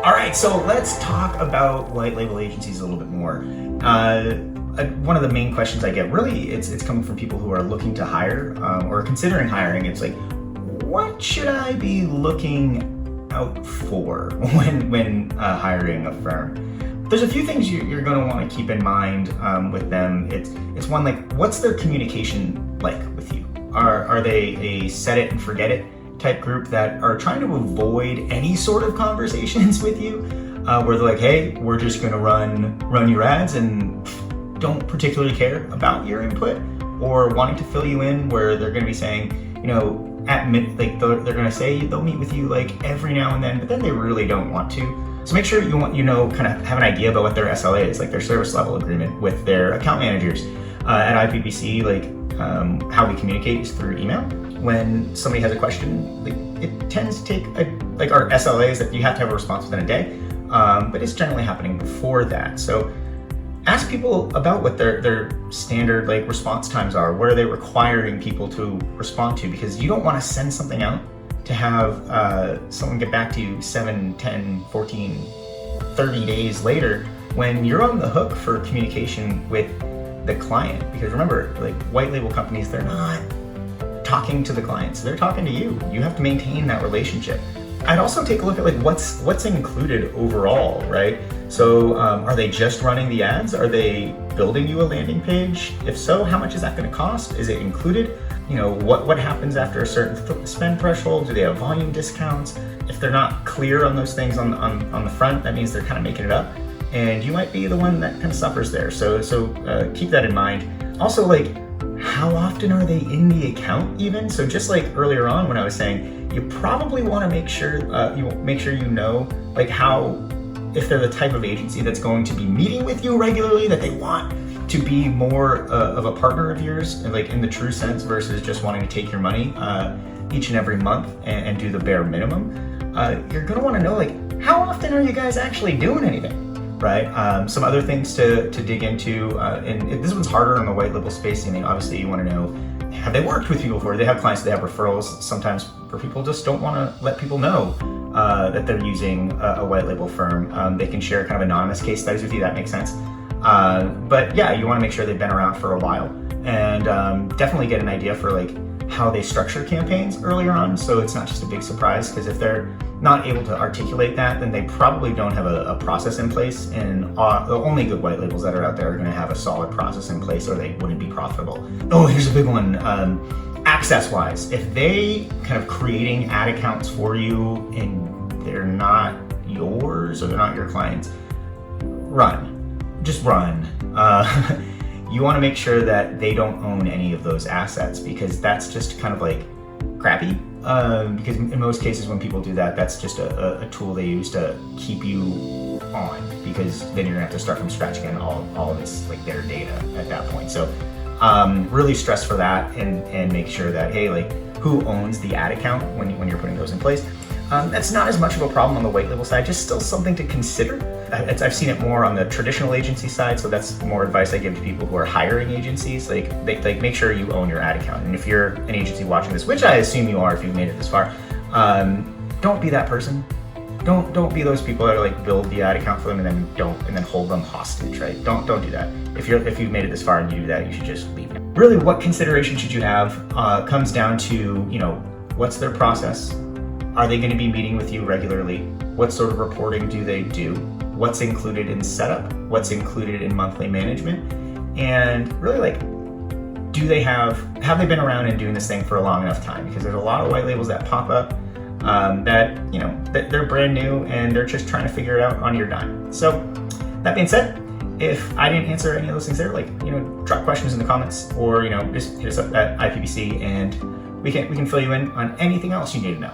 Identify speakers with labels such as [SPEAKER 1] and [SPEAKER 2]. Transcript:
[SPEAKER 1] All right, so let's talk about white label agencies a little bit more. One of the main questions I get, really, it's coming from people who are looking to hire or considering hiring. It's like, what should I be looking out for when hiring a firm? There's a few things you're going to want to keep in mind with them. It's one, like, what's their communication like with you? Are they a set it and forget it type group that are trying to avoid any sort of conversations with you, where they're like, hey, we're just going to run your ads and don't particularly care about your input, or wanting to fill you in where they're going to be saying, they're going to say they'll meet with you like every now and then, but then they really don't want to. So make sure kind of have an idea about what their SLA is, like their service level agreement with their account managers. At IPPC, how we communicate is through email. When somebody has a question, it tends to take our SLA is that you have to have a response within a day, but it's generally happening before that. So ask people about what their standard response times are. What are they requiring people to respond to? Because you don't want to send something out to have someone get back to you 7, 10, 14, 30 days later when you're on the hook for communication with the client. Because remember, white label companies, they're not talking to the clients, they're talking to you. You have to maintain that relationship. I'd also take a look at what's included overall, right? So are they just running the ads? Are they building you a landing page? If so, how much is that going to cost? Is it included? What happens after a certain spend threshold? Do they have volume discounts? If they're not clear on those things on the front, that means they're kind of making it up, and you might be the one that kind of suffers there. So keep that in mind. Also, how often are they in the account even? So just like earlier on when I was saying, you probably want to make sure how, if they're the type of agency that's going to be meeting with you regularly, that they want to be more of a partner of yours, in the true sense, versus just wanting to take your money each and every month and do the bare minimum. You're going to want to know how often are you guys actually doing anything, right? Some other things to dig into, and this one's harder in the white label space. Obviously you want to know, have they worked with people before? They have clients, they have referrals. Sometimes where people just don't want to let people know that they're using a white label firm. They can share kind of anonymous case studies with you. That makes sense. But yeah, you want to make sure they've been around for a while, and definitely get an idea for how they structure campaigns earlier on, so it's not just a big surprise. Because if they're not able to articulate that, then they probably don't have a process in place, and the only good white labels that are out there are going to have a solid process in place, or they wouldn't be profitable. Oh, here's a big one. Access-wise, if they kind of creating ad accounts for you and they're not yours or they're not your clients, just run. You want to make sure that they don't own any of those assets, because that's just kind of crappy. Because in most cases when people do that, that's just a tool they use to keep you on, because then you're gonna have to start from scratch again, all of this their data at that point. So really stress for that, and make sure that, hey, who owns the ad account when you're putting those in place. That's not as much of a problem on the white label side, just still something to consider. I've seen it more on the traditional agency side, so that's more advice I give to people who are hiring agencies. Make sure you own your ad account. And if you're an agency watching this, which I assume you are if you've made it this far, don't be that person. Don't be those people that build the ad account for them and then hold them hostage, right? Don't do that. If you've made it this far and you do that, you should just leave it. Really, what consideration should you have comes down to, what's their process? Are they going to be meeting with you regularly? What sort of reporting do they do? What's included in setup? What's included in monthly management? And really, have they been around and doing this thing for a long enough time? Because there's a lot of white labels that pop up that they're brand new and they're just trying to figure it out on your dime. So that being said, if I didn't answer any of those things there, drop questions in the comments, or just hit us up at IPPC and we can fill you in on anything else you need to know.